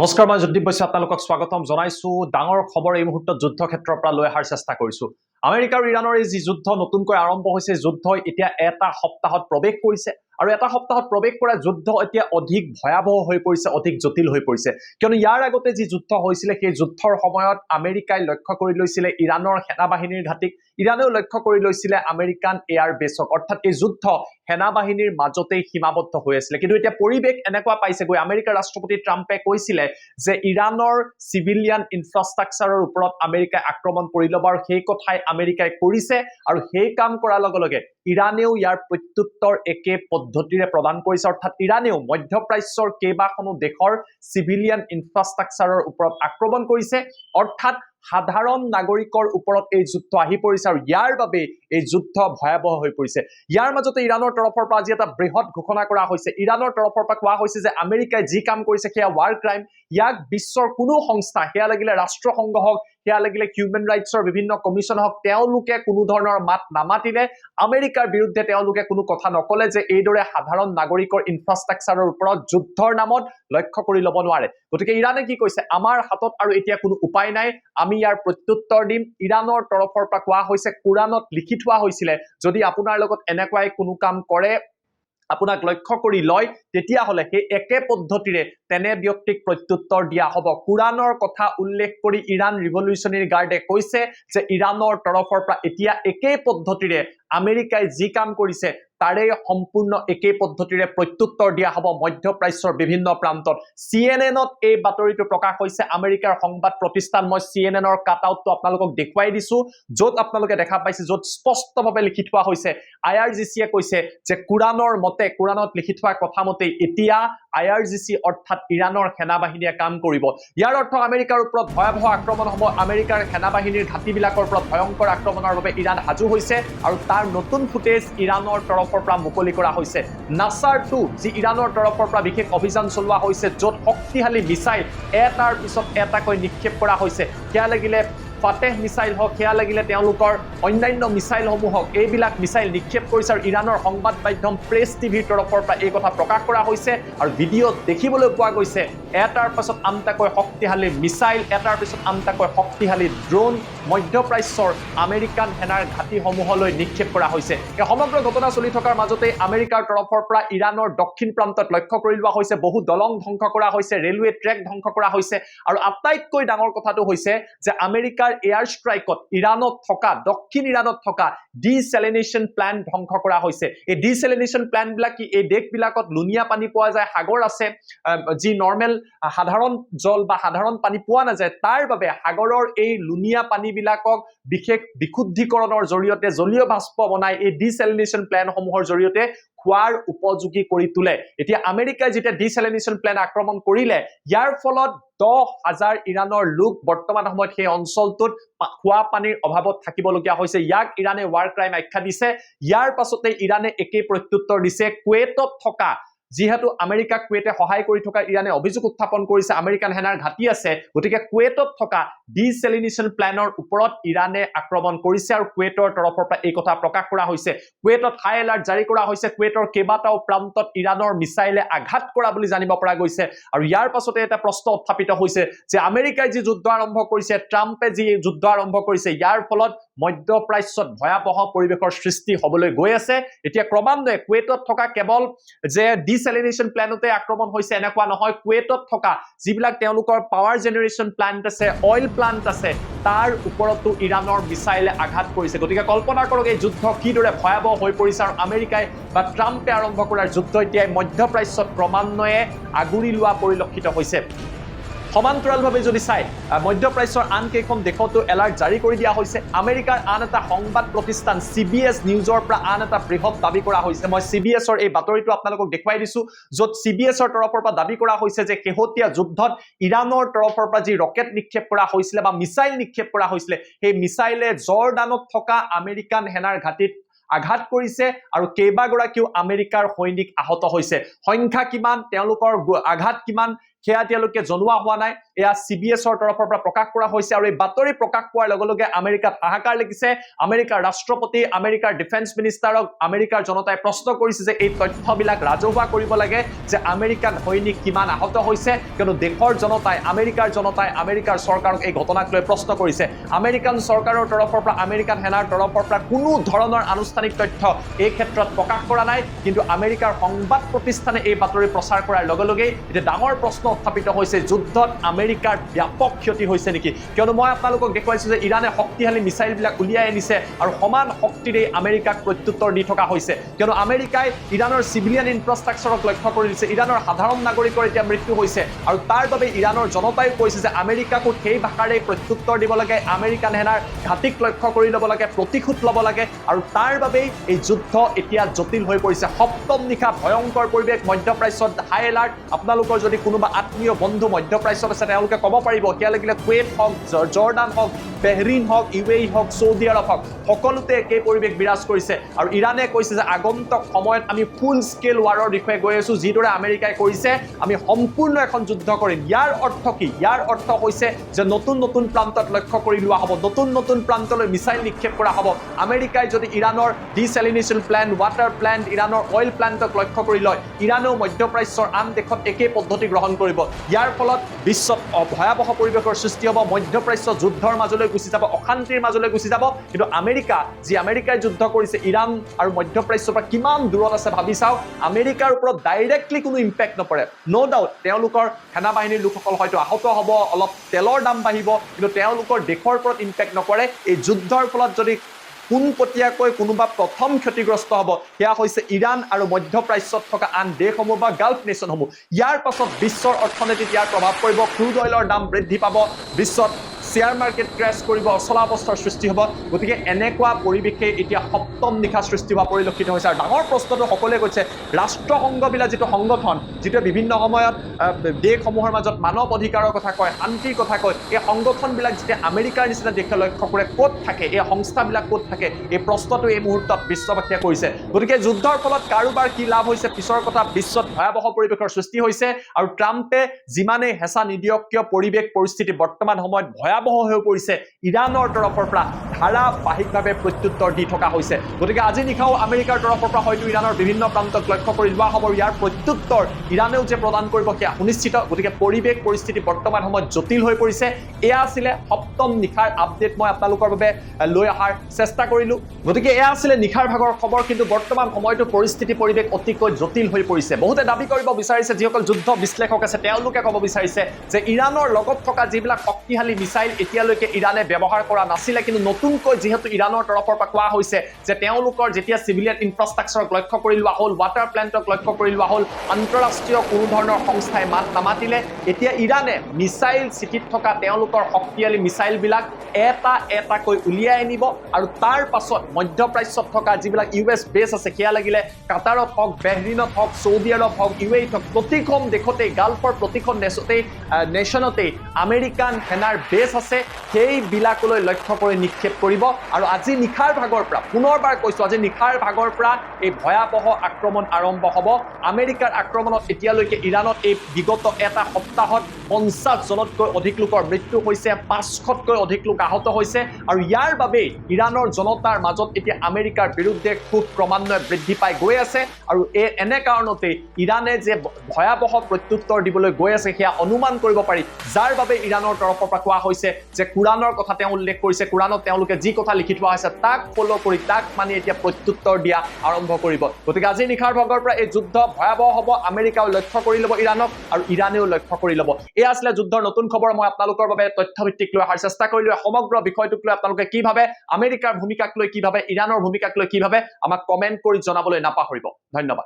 নমস্কাৰ মই জ্যোতিপ বৈশ্য আপোনালোকক স্বাগতম জনাইছো ডাঙৰ খবৰ এই মুহূৰ্তত যুদ্ধ ক্ষেত্ৰৰ পৰা লৈ অহাৰ চেষ্টা কৰিছো আমেৰিকা আৰু ইৰানৰ এই যি যুদ্ধ নতুনকৈ আৰম্ভ হৈছে যুদ্ধ এতিয়া এটা সপ্তাহত প্ৰৱেশ কৰিছে আৰু এটা সপ্তাহত প্ৰৱেশ কৰা যুদ্ধ এতিয়া অধিক ভয়াবহ হৈ পৰিছে অধিক জটিল হৈ পৰিছে কিয়নো ইয়াৰ আগতে যি যুদ্ধ হৈছিল সেই যুদ্ধৰ সময়ত আমেৰিকাই লক্ষ্য কৰি লৈছিল ইৰানৰ সেনাবাহিনীৰ ঘাটিক ইৰানেও লক্ষ্য কৰি লৈছিল আমেৰিকান এয়াৰ বেছক অৰ্থাৎ এই যুদ্ধ সেনাবাহিনীৰ মাজতেই সীমাবদ্ধ হৈ আছিল কিন্তু এতিয়া পৰিৱেশ এনেকুৱা পাইছে গৈ আমেৰিকাৰ ৰাষ্ট্ৰপতি ট্ৰাম্পে কৈছিল যে ইৰানৰ সিভিলিয়ান ইনফ্ৰাষ্ট্ৰাকচাৰৰ ওপৰত আমেৰিকাই আক্ৰমণ কৰি ল'ব আৰু সেই কথাই আমেৰিকাই কৰিছে আৰু সেই কাম কৰাৰ লগে লগে ইৰানেও ইয়াৰ প্ৰত্যুত্তৰ একে পদ্ধতিৰে প্ৰদান কৰিছে অৰ্থাৎ ইৰানেও মধ্যপ্ৰাচ্যৰ কেইবাখনো দেশৰ সিভিলিয়ান ইনফ্ৰাষ্ট্ৰাকচাৰৰ ওপৰত আক্ৰমণ কৰিছে অৰ্থাৎ সাধাৰণ নাগৰিকৰ ওপৰত এই যুদ্ধ আহি পৰিছে আৰু ইয়াৰ বাবে এই যুদ্ধ ভয়াবহ হৈ পৰিছে ইয়াৰ মাজতে ইৰানৰ তৰফৰ পৰা আজি এটা বৃহৎ ঘোষণা কৰা হৈছে ইৰানৰ তৰফৰ পৰা কোৱা হৈছে যে আমেৰিকাই যি কাম কৰিছে সেয়া ৱাৰ ক্ৰাইম ইয়াক বিশ্বৰ কোনো সংস্থা সেয়া লাগিলে ৰাষ্ট্ৰসংঘ হওক সেয়া লাগিলে হিউমেন ৰাইটছৰ বিভিন্ন কমিছন হওক তেওঁলোকে কোনো ধৰণৰ মাত নামাতিলে আমেৰিকাৰ বিৰুদ্ধে তেওঁলোকে কোনো কথা নকলে যে এইদৰে সাধাৰণ নাগৰিকৰ ইনফ্ৰাষ্ট্ৰাকচাৰৰ ওপৰত যুদ্ধৰ নামত লক্ষ্য কৰি ল'ব নোৱাৰে গতিকে ইৰানে কি কৈছে আমাৰ হাতত আৰু এতিয়া কোনো উপায় নাই আমি ইয়াৰ প্ৰত্যুত্তৰ দিম ইৰানৰ তৰফৰ পৰা কোৱা হৈছে কোৰানত লিখি থোৱা হৈছিল যদি আপোনাৰ লগত এনেকুৱাই কোনো কাম কৰে আপোনাক লক্ষ্য কৰি লয় তেতিয়া হলে সেই একে পদ্ধতিৰে তেনে ব্যক্তিক প্ৰত্যুত্তৰ দিয়া হ'ব কোৰানৰ কথা উল্লেখ কৰি ইৰান ৰিভলিউচনাৰী গাৰ্ডে কৈছে যে ইৰানৰ তৰফৰ পৰা এতিয়া একে পদ্ধতিৰে আমেৰিকাই যি কাম কৰিছে তাৰে সম্পূৰ্ণ একে পদ্ধতিৰে প্ৰত্যুত্তৰ দিয়া হ'ব মধ্যপ্ৰাচ্যৰ বিভিন্ন প্ৰান্তত সিএনএনত এই বাতৰিটো প্ৰকাশ হৈছে আমেৰিকাৰ সংবাদ প্ৰতিষ্ঠান মই সিএনএনৰ কাটআউটটো আপোনালোকক দেখুৱাই দিছো য'ত আপোনালোকে দেখা পাইছে য'ত স্পষ্টভাৱে লিখি থোৱা হৈছে আইআৰজিচিয়ে কৈছে যে কোৰানৰ মতে কোৰানত লিখি থোৱা কথা মতে এতিয়া আইআৰজিচি অৰ্থাৎ ইৰানৰ সেনাবাহিনীয়ে কাম কৰিব ইয়াৰ অৰ্থ আমেৰিকাৰ ওপৰত ভয়াবহ আক্ৰমণ হ'ব আমেৰিকাৰ সেনাবাহিনীৰ ঘাটিবিলাকৰ ওপৰত ভয়ংকৰ আক্ৰমণৰ বাবে ইৰাণ সাজু হৈছে আৰু তাৰ নতুন ফুটেজ ইৰানৰ তৰফৰ পৰা মুকলি কৰা হৈছে নাছাৰ 2 যি ইৰানৰ তৰফৰ পৰা বিশেষ অভিযান চলোৱা হৈছে য'ত শক্তিশালী মিসাইল এটাৰ পিছত এটাকৈ নিক্ষেপ কৰা হৈছে কিয়া লাগিলে ফাটেহ মিসাইল হওক সেয়া লাগিলে তেওঁলোকৰ অন্যান্য মিসাইলসমূহ হওক এইবিলাক মিসাইল নিক্ষেপ কৰিছে আৰু ইৰানৰ সংবাদ মাধ্যম প্ৰেছ টিভিৰ তৰফৰ পৰা এই কথা প্ৰকাশ কৰা হৈছে আৰু ভিডিঅ'ত দেখিবলৈ পোৱা গৈছে এটাৰ পাছত আনটাকৈ শক্তিশালী মিসাইল এটাৰ পিছত আনটাকৈ শক্তিশালী ড্ৰোন মধ্যপ্ৰাচ্যৰ আমেৰিকান সেনাৰ ঘাটিসমূহলৈ নিক্ষেপ কৰা হৈছে এই সমগ্ৰ ঘটনা চলি থকাৰ মাজতে আমেৰিকাৰ তৰফৰ পৰা ইৰানৰ দক্ষিণ প্ৰান্তত লক্ষ্য কৰি লোৱা হৈছে বহু দলং ধ্বংস কৰা হৈছে ৰেলৱে ট্ৰেক ধ্বংস কৰা হৈছে আৰু আটাইতকৈ ডাঙৰ কথাটো হৈছে যে আমেৰিকাৰ এয়াৰ ষ্ট্ৰাইকত ইৰানত থকা দক্ষিণ ইৰানত থকা ডিসেলিনেশন প্ল্যান্ট ধ্বংস কৰা হৈছে এই ডিসেলিনেশন প্ল্যান্ট বিলাক কি এই দেশবিলাকত লুনিয়া পানী পোৱা যায় সাগৰ আছে যি নৰমাল সাধাৰণ জল বা সাধাৰণ পানী পোৱা নাযায় তাৰ বাবে সাগৰৰ এই লুনিয়া পানী বিলাকক বিশেষ বিশুদ্ধীকৰণৰ জৰিয়তে জলীয় বাষ্প বনাই এই ডিসেলিনেশন প্ল্যান্টসমূহৰ জৰিয়তে খোৱাৰ উপযোগী কৰি তোলে এতিয়া আমেৰিকাই যেতিয়া ডিসেলিনেশন প্ল্যান্ট আক্ৰমণ কৰিলে ইয়াৰ ফলত 10,000 ইৰানৰ লোক বৰ্তমান সময়ত সেই অঞ্চলটোত খোৱা পানীৰ অভাৱত থাকিবলগীয়া হৈছে ইয়াক ইৰানে ৱাৰ ক্ৰাইম আখ্যা দিছে ইয়াৰ পাছতে ইৰানে একে প্ৰত্যুত্তৰ দিছে কুৱেটত থকা যেহেতু আমেৰিকা কুৱেটে সহায় কৰি থকা ইৰানে অভিযোগ উত্থাপন কৰিছে আমেৰিকান সেনাৰ ঘাটি আছে গতিকে কুৱেটত থকা ডিসেলিনেশন প্ল্যানৰ ওপৰত ইৰানে আক্ৰমণ কৰিছে আৰু কুৱেটৰ তৰফৰ পৰা এই কথা প্ৰকাশ কৰা হৈছে কুৱেটত হাই এলাৰ্ট জাৰি কৰা হৈছে কুৱেটৰ কেইবাটাও প্ৰান্তত ইৰানৰ মিসাইলে আঘাত কৰা বুলি জানিব পৰা গৈছে আৰু ইয়াৰ পাছতে এটা প্ৰশ্ন উত্থাপিত হৈছে যে আমেৰিকাই যি যুদ্ধ আৰম্ভ কৰিছে ট্ৰাম্পে যি যুদ্ধ আৰম্ভ কৰিছে ইয়াৰ ফলত মধ্যপ্ৰাচ্যত ভয়াবহ পৰিৱেশৰ সৃষ্টি হ'বলৈ গৈ আছে এতিয়া ক্ৰমান্বয়ে কুৱেটত থকা কেৱল যে ডিসেলিনেশন প্ল্যানতে আক্ৰমণ হৈছে এনেকুৱা নহয় কুৱেটত থকা যিবিলাক তেওঁলোকৰ পাৱাৰ জেনাৰেশন প্ল্যান্ট আছে অইল প্ল্যান্ট আছে তাৰ ওপৰতো ইৰানৰ মিসাইলে আঘাত কৰিছে গতিকে কল্পনা কৰক এই যুদ্ধ কিদৰে ভয়াবহ হৈ পৰিছে আৰু আমেৰিকাই বা ট্ৰাম্পে আৰম্ভ কৰাৰ যুদ্ধ এতিয়া মধ্যপ্ৰাচ্যত ক্ৰমান্বয়ে আগুৰি লোৱা পৰিলক্ষিত হৈছে সমান্তৰালভাৱে যদি চাই মধ্যপ্ৰাচ্যৰ আন কেইখন দেশতো এলাৰ্ট জাৰি কৰি দিয়া হৈছে আমেৰিকাৰ আন এটা সংবাদ প্ৰতিষ্ঠান CBS নিউজৰ পৰা আন এটা বৃহৎ দাবী কৰা হৈছে মই CBSৰ এই বাতৰিটো আপোনালোকক দেখুৱাই দিছো য'ত CBSৰ তৰফৰ পৰা দাবী কৰা হৈছে যে শেহতীয়া যুদ্ধত ইৰানৰ তৰফৰ পৰা যি ৰকেট নিক্ষেপ কৰা হৈছিল বা মিসাইল নিক্ষেপ কৰা হৈছিল সেই মিসাইলে জৰ্ডানত থকা আমেৰিকান সেনাৰ ঘাটিত আঘাত কৰিছে আৰু কেইবাগৰাকীও আমেৰিকাৰ সৈনিক আহত হৈছে সংখ্যা কিমান তেওঁলোকৰ আঘাত কিমান সেয়া এতিয়ালৈকে জনোৱা হোৱা নাই এয়া CBSৰ তৰফৰ পৰা প্ৰকাশ কৰা হৈছে আৰু এই বাতৰি প্ৰকাশ পোৱাৰ লগে লগে আমেৰিকাত হাহাকাৰ লাগিছে আমেৰিকাৰ ৰাষ্ট্ৰপতি আমেৰিকাৰ ডিফেন্স মিনিষ্টাৰক আমেৰিকাৰ জনতাই প্ৰশ্ন কৰিছে যে এই তথ্যবিলাক ৰাজহুৱা কৰিব লাগে যে আমেৰিকান সৈনিক কিমান আহত হৈছে কিয়নো দেশৰ জনতাই আমেৰিকাৰ চৰকাৰক এই ঘটনাক লৈ প্ৰশ্ন কৰিছে আমেৰিকান চৰকাৰৰ তৰফৰ পৰা আমেৰিকান সেনাৰ তৰফৰ পৰা কোনো ধৰণৰ আনুষ্ঠানিক তথ্য এই ক্ষেত্ৰত প্ৰকাশ কৰা নাই কিন্তু আমেৰিকাৰ সংবাদ প্ৰতিষ্ঠানে এই বাতৰি প্ৰচাৰ কৰাৰ লগে লগে এটা ডাঙৰ প্ৰশ্ন উত্থাপিত হৈছে যুদ্ধত আমেৰিকাৰ ব্যাপক ক্ষতি হৈছে নেকি কিয়নো মই আপোনালোকক দেখুৱাইছো যে ইৰানে শক্তিশালী মিছাইলবিলাক উলিয়াই আনিছে আৰু সমান শক্তিৰে আমেৰিকাক প্ৰত্যুত্তৰ দি থকা হৈছে কিয়নো আমেৰিকাই ইৰানৰ চিভিলিয়ান ইনফ্ৰাষ্ট্ৰাকচাৰক লক্ষ্য কৰি দিছে ইৰানৰ সাধাৰণ নাগৰিকৰ এতিয়া মৃত্যু হৈছে আৰু তাৰ বাবে ইৰানৰ জনতাই কৈছে যে আমেৰিকাকো সেই ভাষাৰে প্ৰত্যুত্তৰ দিব লাগে আমেৰিকান সেনাৰ ঘাটিক লক্ষ্য কৰি ল'ব লাগে প্ৰতিশোধ ল'ব লাগে আৰু তাৰ বাবেই এই যুদ্ধ এতিয়া জটিল হৈ পৰিছে সপ্তম নিশা ভয়ংকৰ পৰিৱেশ মধ্যপ্ৰাচ্যত হাই এলাৰ্ট আপোনালোকৰ যদি কোনোবা আত্মীয় বন্ধু মধ্যপ্ৰাচ্যত আছে তেওঁলোকে ক'ব পাৰিব সেয়া লাগিলে কুৱেইট হওক জৰ্ডান হওক বেহৰিন হওক UAE হওক চৌদি আৰব হওক সকলোতে একেই পৰিৱেশ বিৰাজ কৰিছে আৰু ইৰানে কৈছে যে আগন্তুক সময়ত আমি ফুল স্কেল ৱাৰৰ বিষয়ে গৈ আছো যিদৰে আমেৰিকাই কৈছে আমি সম্পূৰ্ণ এখন যুদ্ধ কৰিম ইয়াৰ অৰ্থ কি ইয়াৰ অৰ্থ হৈছে যে নতুন নতুন প্ৰান্তত লক্ষ্য কৰি লোৱা হ'ব নতুন প্ৰান্তলৈ মিছাইল নিক্ষেপ কৰা হ'ব আমেৰিকাই যদি ইৰানৰ ডিচেলিনেশ্যন প্লেণ্ট ৱাটাৰ প্লেণ্ট ইৰানৰ অইল প্লেণ্টক লক্ষ্য কৰি লয় ইৰানেও মধ্যপ্ৰাচ্যৰ আন দেশত একেই পদ্ধতি গ্ৰহণ কৰিব ইয়াৰ ফলত বিশ্বত ভয়াৱহ পৰিৱেশৰ সৃষ্টি হ'ব মধ্যপ্ৰাচ্য যুদ্ধৰ মাজলৈ গুচি যাব অশান্তিৰ মাজলৈ গুচি যাব কিন্তু আমেৰিকাই যুদ্ধ কৰিছে ইৰাণ আৰু মধ্যপ্ৰাচ্যৰ পৰা কিমান দূৰত আছে ভাবি চাওক আমেৰিকাৰ ওপৰত ডাইৰেক্টলি কোনো ইম্পেক্ট নপৰে নো ডাউট তেওঁলোকৰ সেনাবাহিনীৰ লোকসকল হয়তো আহত হ'ব অলপ তেলৰ দাম বাঢ়িব কিন্তু তেওঁলোকৰ দেশৰ ওপৰত ইম্পেক্ট নকৰে এই যুদ্ধৰ ফলত যদি পোনপটীয়াকৈ কোনোবা প্ৰথম ক্ষতিগ্ৰস্ত হ'ব সেয়া হৈছে ইৰাণ আৰু মধ্যপ্ৰাচ্যত থকা আন দেশসমূহ বা গাল্ফ নেশ্যনসমূহ ইয়াৰ পাছত বিশ্বৰ অৰ্থনীতিত ইয়াৰ প্ৰভাৱ পৰিব ক্ৰুড অইলৰ দাম বৃদ্ধি পাব বিশ্বত শ্বেয়াৰ মাৰ্কেট ক্ৰেছ কৰিব অচলাৱস্থাৰ সৃষ্টি হ'ব গতিকে এনেকুৱা পৰিৱেশে এতিয়া সপ্তম নিশা সৃষ্টি হোৱা পৰিলক্ষিত হৈছে আৰু ডাঙৰ প্ৰশ্নটো সকলোৱে কৈছে ৰাষ্ট্ৰসংঘবিলাক যিটো সংগঠন যিটোৱে বিভিন্ন সময়ত দেশসমূহৰ মাজত মানৱ অধিকাৰৰ কথা কয় শান্তিৰ কথা কয় এই সংগঠনবিলাক যেতিয়া আমেৰিকাৰ নিচিনা দেশে লক্ষ্য কৰে ক'ত থাকে এই সংস্থাবিলাক ক'ত থাকে এই প্ৰশ্নটো এই মুহূৰ্তত বিশ্ববাসীয়ে কৰিছে গতিকে যুদ্ধৰ ফলত কাৰোবাৰ কি লাভ হৈছে পিছৰ কথা বিশ্বত ভয়াৱহ পৰিৱেশৰ সৃষ্টি হৈছে আৰু ট্ৰাম্পে যিমানে হেঁচা নিদিয়ক কিয় পৰিৱেশ পৰিস্থিতি বৰ্তমান সময়ত ভয়াৱহ হৈ পৰিছে ইৰাণৰ তৰফৰ পৰা ধাৰাবাহিকভাৱে প্ৰত্যুত্তৰ দি থকা হৈছে গতিকে আজি নিশাও আমেৰিকাৰ তৰফৰ পৰা হয়তো ইৰাণৰ বিভিন্ন প্ৰান্তক লক্ষ্য কৰি লোৱা হ'ব ইয়াৰ প্ৰত্যুত্তৰ ইৰাণেও যে প্ৰদান কৰিব সেয়া সুনিশ্চিত গতিকে পৰিৱেশ পৰিস্থিতি বৰ্তমান সময়ত জটিল হৈ পৰিছে এয়া আছিলে সপ্তম নিশাৰ আপডেট মই আপোনালোকৰ বাবে লৈ অহাৰ চেষ্টা কৰিলো গতিকে এয়া আছিলে নিশাৰ ভাগৰ খবৰ কিন্তু বৰ্তমান সময়তো পৰিস্থিতি পৰিৱেশ অতিকৈ জটিল হৈ পৰিছে বহুতে দাবী কৰিব বিচাৰিছে যিসকল যুদ্ধ বিশ্লেষক আছে তেওঁলোকে ক'ব বিচাৰিছে যে ইৰাণৰ লগত থকা যিবিলাক শক্তিশালী মিছাইল এতিয়ালৈকে ইৰাণে ব্যৱহাৰ কৰা নাছিলে কিন্তু নতুনকৈ যিহেতু ইৰাণৰ তৰফৰ পৰা কোৱা হৈছে যে তেওঁলোকৰ যেতিয়া চিভিলিয়ান ইনফ্ৰাষ্ট্ৰাকচাৰক লক্ষ্য কৰি লোৱা হ'ল ৱাটাৰ প্লেণ্টক লক্ষ্য কৰি লোৱা হ'ল আন্তঃৰাষ্ট্ৰীয় কোনো ধৰণৰ সংস্থাই মাত নামাতিলে এতিয়া ইৰাণে মিছাইল চিটিত থকা তেওঁলোকৰ শক্তিশালী মিছাইলবিলাক এটাকৈ উলিয়াই আনিব আৰু তাৰ পাছত মধ্যপ্ৰাচ্যত থকা যিবিলাক US বেছ আছে সেয়া লাগিলে কাটাৰত হওক বেহৰিনত হওক চৌদি আৰব হওক UAE হওক প্ৰতিখন দেশতেই গাল্ফৰ প্ৰতিখন নেশ্যনতেই আমেৰিকান সেনাৰ বেছ আছে সেইবিলাকলৈ লক্ষ্য কৰি নিক্ষেপ কৰিব আৰু আজি নিশাৰ ভাগৰ পৰা পুনৰবাৰ কৈছো আজি নিশাৰ ভাগৰ পৰা এই ভয়াৱহ আক্ৰমণ আৰম্ভ হ'ব আমেৰিকাৰ আক্ৰমণত এতিয়ালৈকে ইৰাণত এই বিগত এটা সপ্তাহত 50 জনতকৈ অধিক লোকৰ মৃত্যু হৈছে 500তকৈ অধিক লোক আহত হৈছে আৰু ইয়াৰ বাবে ইৰাণৰ জনতাৰ মাজত এতিয়া আমেৰিকাৰ বিৰুদ্ধে খুব ক্ৰমান্বয়ে বৃদ্ধি পাই গৈ আছে আৰু এনে কাৰণতে ইৰাণে যে ভয়াৱহ প্ৰত্যুত্তৰ দিবলৈ গৈ আছে সেয়া অনুমান কৰিব পাৰি যাৰ বাবে ইৰাণৰ তৰফৰ পৰা কোৱা হৈছে যে কুৰাণৰ কথা তেওঁ উল্লেখ কৰিছে কুৰাণত তেওঁলোকে যি কথা লিখি থোৱা হৈছে তাক ফলো কৰি তাক মানি এতিয়া প্ৰত্যুত্তৰ দিয়া আৰম্ভ কৰিব গতিকে আজি নিশাৰ ভাগৰ পৰা এই যুদ্ধ ভয়াৱহ হ'ব আমেৰিকাও লক্ষ্য কৰি ল'ব ইৰাণক আৰু ইৰাণেও লক্ষ্য কৰি ল'ব এয়া আছিলে যুদ্ধৰ নতুন খবৰ মই আপোনালোকৰ বাবে তথ্যভিত্তিক লৈ অহাৰ চেষ্টা কৰিলো সমগ্ৰ বিষয়টোক লৈ আপোনালোকে কি ভাবে আমেৰিকাৰ ভূমিকাক লৈ কি ভাবে ইৰাণৰ ভূমিকাক লৈ কি ভাবে আমাক কমেন্ট কৰি জনাবলৈ নাপাহৰিব ধন্যবাদ